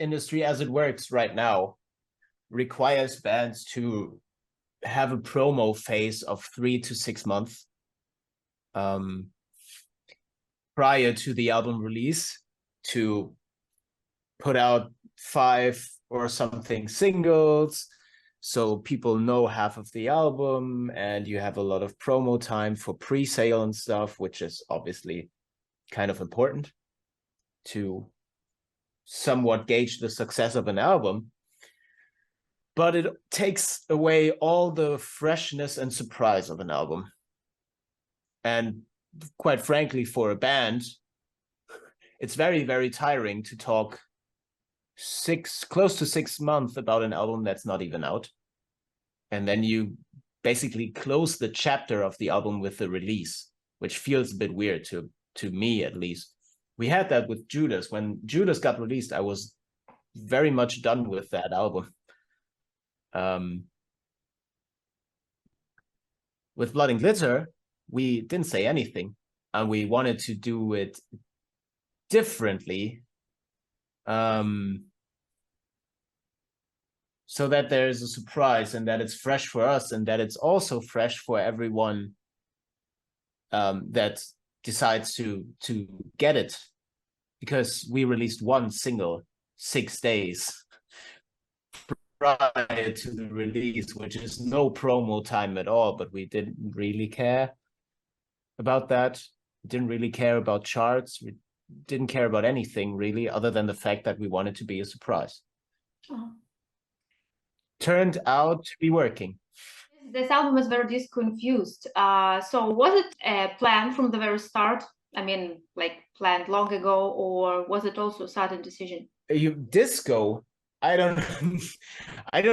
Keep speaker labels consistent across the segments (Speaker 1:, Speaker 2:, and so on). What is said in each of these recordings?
Speaker 1: industry as it works right now requires bands to have a promo phase of 3 to 6 months prior to the album release, to put out 5 or something singles, so people know half of the album, and you have a lot of promo time for pre-sale and stuff, which is obviously kind of important to somewhat gauge the success of an album. But it takes away all the freshness and surprise of an album. And quite frankly, for a band, it's very, very tiring to talk close to 6 months about an album that's not even out. And then you basically close the chapter of the album with the release, which feels a bit weird to me, at least. We had that with Judas. When Judas got released, I was very much done with that album. With Blood and Glitter, we didn't say anything, and we wanted to do it differently, so that there's a surprise and that it's fresh for us, and that it's also fresh for everyone that decides to get it, because we released one single 6 days prior to the release, which is no promo time at all, but we didn't really care about that. We didn't really care about charts. We didn't care about anything really, other than the fact that we wanted to be a surprise. Turned out to be working.
Speaker 2: This album is very disco-infused. So was it a plan from the very start? I mean, like planned long ago, or was it also a sudden decision?
Speaker 1: Disco? I don't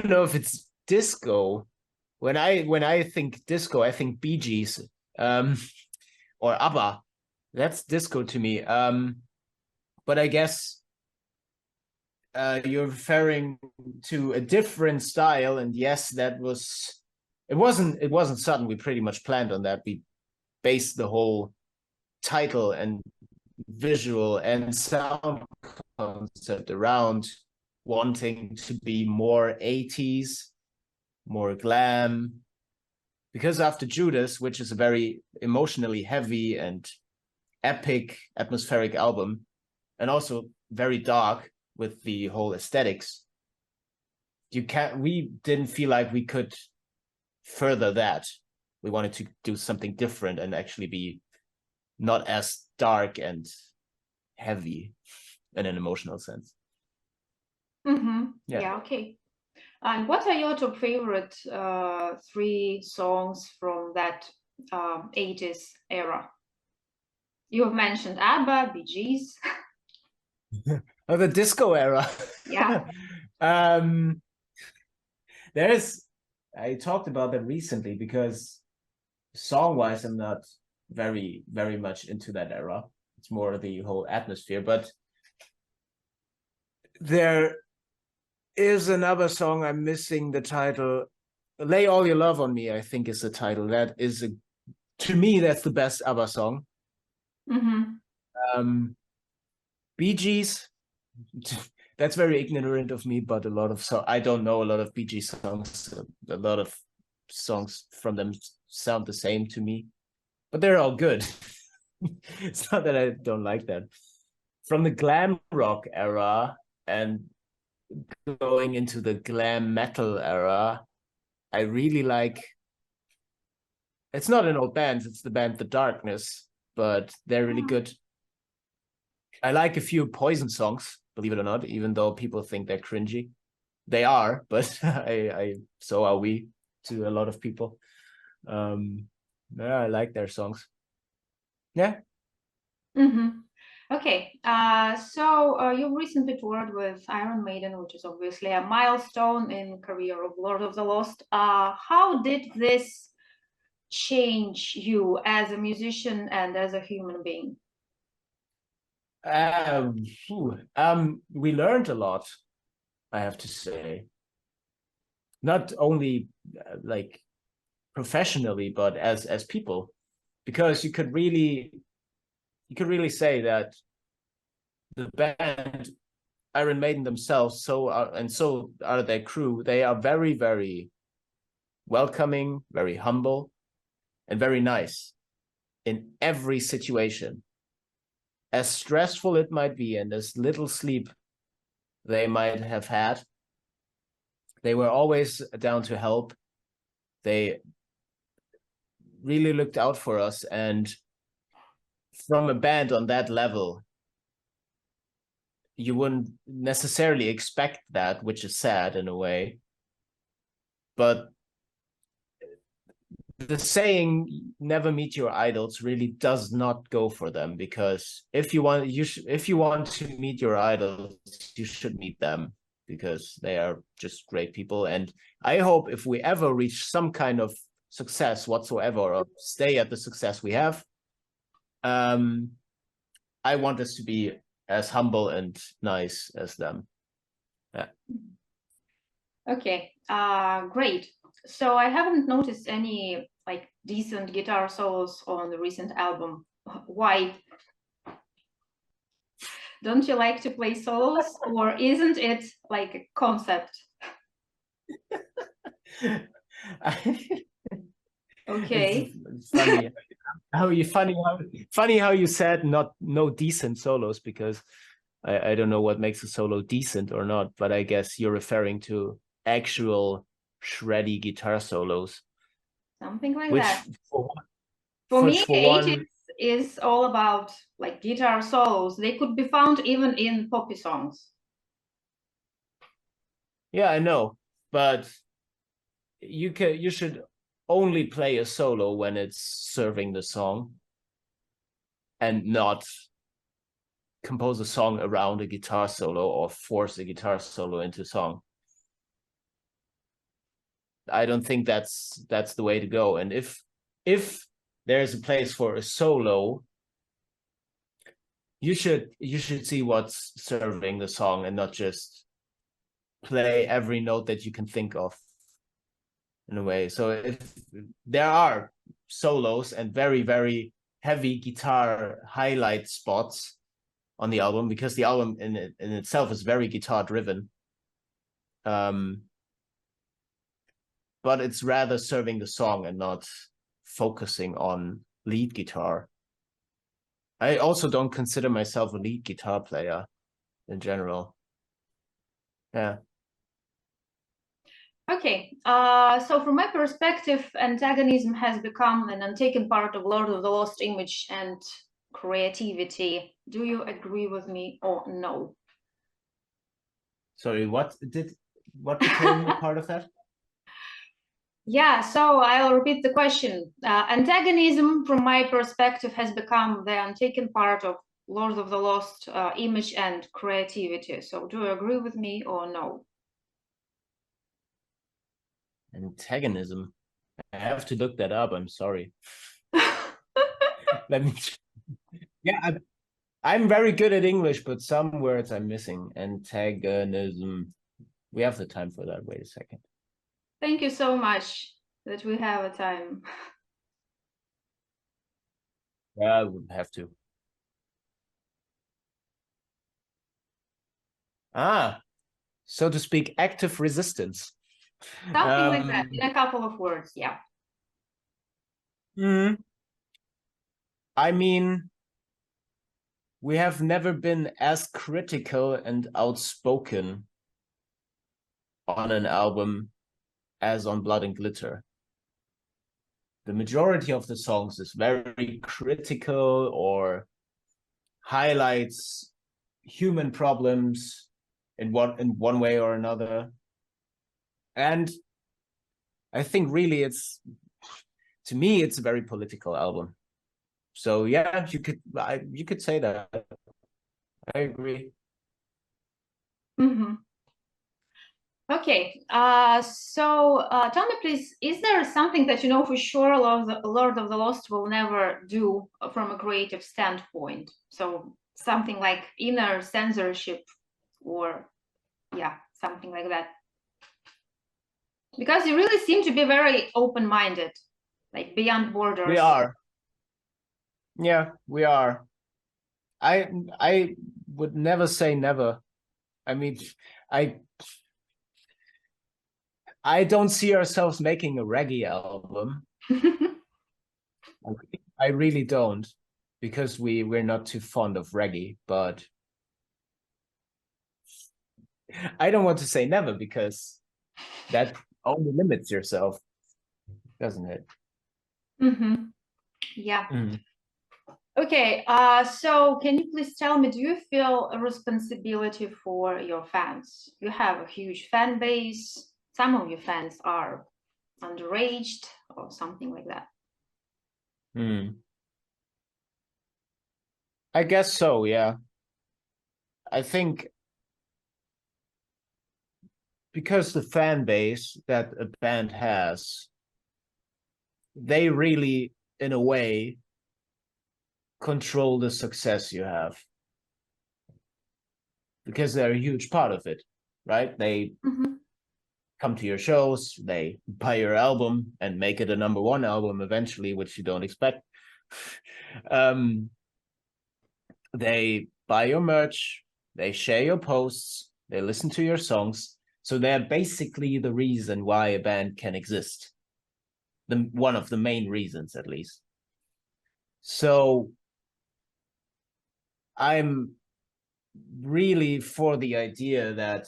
Speaker 1: know if it's disco. When I think disco, I think Bee Gees, or ABBA. That's disco to me. But I guess you're referring to a different style, and yes, it wasn't sudden. We pretty much planned on that. We based the whole title and visual and sound concept around wanting to be more 80s, more glam. Because after Judas, which is a very emotionally heavy and epic, atmospheric album, and also very dark with the whole aesthetics, we didn't feel like we could further that. We wanted to do something different and actually be not as dark and heavy in an emotional sense.
Speaker 2: Yeah, okay. And what are your top favorite 3 songs from that 80s era? You have mentioned ABBA, Bee Gees.
Speaker 1: Oh, the disco era.
Speaker 2: Yeah.
Speaker 1: I talked about that recently, because song-wise, I'm not very, very much into that era. It's more the whole atmosphere. But there is another song, I'm missing the title. Lay All Your Love on Me, I think, is the title. That is, to me, that's the best ABBA song. Bee Gees, that's very ignorant of me, but I don't know a lot of Bee Gees songs. A lot of songs from them sound the same to me, but they're all good. It's not that I don't like that. From the glam rock era and going into the glam metal era, I really like, it's not an old band, it's the band The Darkness, but they're really good. I like a few Poison songs, believe it or not, even though people think they're cringy. They are, but so are we to a lot of people. Yeah, I like their songs. Yeah.
Speaker 2: Okay, so you recently toured with Iron Maiden, which is obviously a milestone in career of Lord of the Lost. How did this change you as a musician and as a human being?
Speaker 1: We learned a lot, I have to say. Not only like professionally, but as people, because you could really say that the band Iron Maiden themselves, and so are their crew. They are very, very welcoming, very humble, and very nice in every situation. As stressful it might be, and as little sleep they might have had, they were always down to help. They really looked out for us, and from a band on that level, you wouldn't necessarily expect that, which is sad in a way. But the saying "never meet your idols" really does not go for them, because if you want to meet your idols, you should meet them, because they are just great people. And I hope if we ever reach some kind of success whatsoever, or stay at the success we have, I want us to be as humble and nice as them. Yeah.
Speaker 2: Okay, great. So I haven't noticed any like decent guitar solos on the recent album. Why? Don't you like to play solos, or isn't it like a concept? Okay.
Speaker 1: It's funny how you said no decent solos, because I don't know what makes a solo decent or not, but I guess you're referring to actual shreddy guitar solos.
Speaker 2: Something like
Speaker 1: which
Speaker 2: that.
Speaker 1: For
Speaker 2: me,
Speaker 1: for
Speaker 2: 80s
Speaker 1: one,
Speaker 2: is all about like guitar solos. They could be found even in poppy songs.
Speaker 1: yeah, I know, but you should only play a solo when it's serving the song, and not compose a song around a guitar solo or force a guitar solo into song. I don't think that's the way to go. And if there's a place for a solo, you should see what's serving the song, and not just play every note that you can think of, in a way. So if there are solos and very, very heavy guitar highlight spots on the album, because the album in itself is very guitar driven, but it's rather serving the song and not focusing on lead guitar. I also don't consider myself a lead guitar player in general. Yeah.
Speaker 2: Okay, so from my perspective, antagonism has become an untaken part of Lord of the Lost image and creativity. Do you agree with me or no?
Speaker 1: Sorry, what became a part of that?
Speaker 2: Yeah, so I'll repeat the question. Antagonism, from my perspective, has become the untaken part of Lord of the Lost image and creativity. So do you agree with me or no?
Speaker 1: Antagonism. I have to look that up. I'm sorry. Let me. Yeah, I'm very good at English, but some words I'm missing. Antagonism. We have the time for that. Wait a second.
Speaker 2: Thank you so much that we have a time.
Speaker 1: Yeah, I would have to. So to speak, active resistance.
Speaker 2: Something like that, in a couple of words, yeah.
Speaker 1: I mean, we have never been as critical and outspoken on an album as on Blood and Glitter. The majority of the songs is very critical, or highlights human problems in one way or another. And I think really to me, it's a very political album. So yeah, you could say that. I agree.
Speaker 2: Mm-hmm. Okay, so tell me please, is there something that you know for sure Lord of the Lost will never do from a creative standpoint? So something like inner censorship, or yeah, something like that. Because you really seem to be very open-minded, like beyond borders.
Speaker 1: We are. Yeah, we are. I would never say never. I mean, I don't see ourselves making a reggae album. I really don't, because we're not too fond of reggae, but I don't want to say never, because that only limits yourself, doesn't it?
Speaker 2: Yeah.
Speaker 1: Mm.
Speaker 2: Okay, so can you please tell me, do you feel a responsibility for your fans? You have a huge fan base. Some of your fans are underaged or something like that.
Speaker 1: I guess so, yeah. I think because the fan base that a band has, they really, in a way, control the success you have, because they're a huge part of it, right? They come to your shows, they buy your album and make it a #1 album eventually, which you don't expect. They buy your merch, they share your posts, they listen to your songs. So they're basically the reason why a band can exist. One of the main reasons, at least. So I'm really for the idea that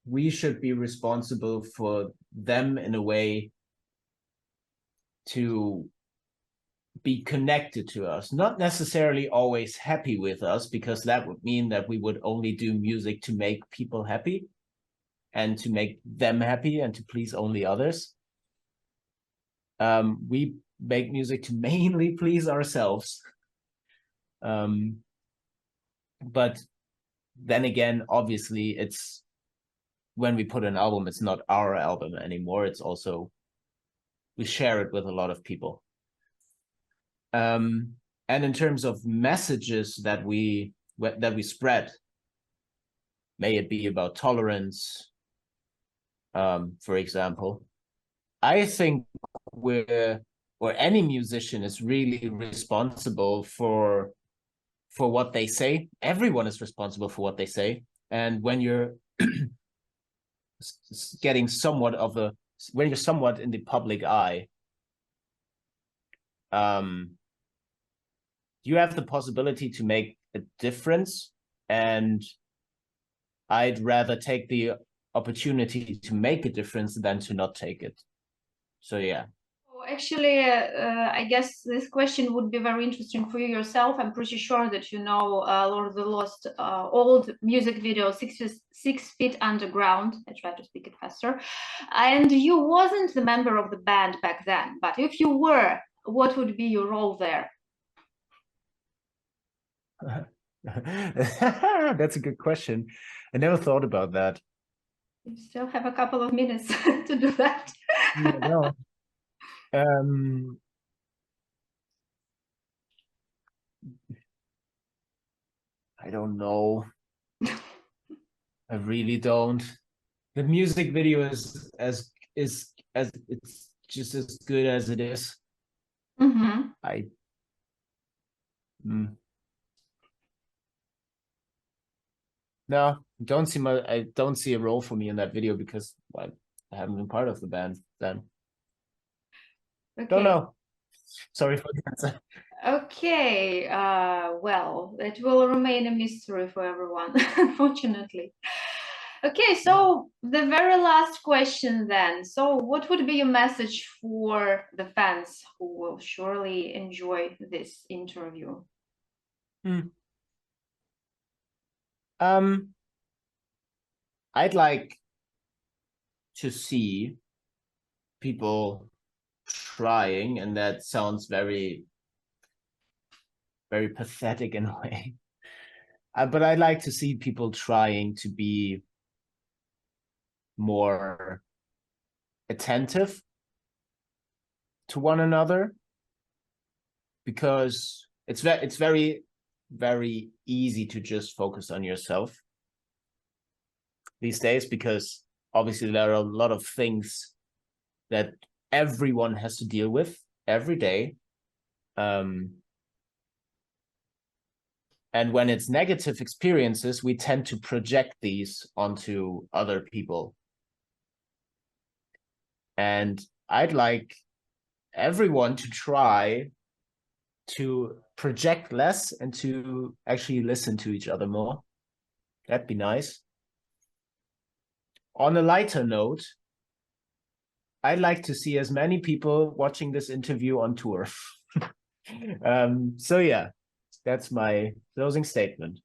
Speaker 1: we should be responsible for them in a way to be connected to us, not necessarily always happy with us, because that would mean that we would only do music to make people happy and to make them happy and to please only others. We make music to mainly please ourselves. But then again, obviously, it's when we put an album, it's not our album anymore. It's also, we share it with a lot of people. And in terms of messages that we spread, may it be about tolerance, for example, I think any musician is really responsible for what they say. Everyone is responsible for what they say. And when you're getting when you're somewhat in the public eye, you have the possibility to make a difference, and I'd rather take the opportunity to make a difference than to not take it. So yeah.
Speaker 2: Actually, I guess this question would be very interesting for you yourself. I'm pretty sure that you know Lord of the Lost old music video, 6 Feet Underground. I try to speak it faster. And you wasn't the member of the band back then, but if you were, what would be your role there?
Speaker 1: That's a good question. I never thought about that.
Speaker 2: You still have a couple of minutes to do that.
Speaker 1: Yeah, no. I don't know. I really don't. The music video is as it's just as good as it is. I no, I don't see a role for me in that video, because I haven't been part of the band then.
Speaker 2: Okay.
Speaker 1: Don't know. Sorry for the answer.
Speaker 2: Okay, well, it will remain a mystery for everyone, unfortunately. Okay, so the very last question then. So what would be your message for the fans who will surely enjoy this interview?
Speaker 1: I'd like to see people trying, and that sounds very, very pathetic in a way. But I'd like to see people trying to be more attentive to one another, because it's very, very easy to just focus on yourself these days, because obviously there are a lot of things that everyone has to deal with every day. And when it's negative experiences, we tend to project these onto other people. And I'd like everyone to try to project less and to actually listen to each other more. That'd be nice. On a lighter note, I'd like to see as many people watching this interview on tour. So yeah, that's my closing statement.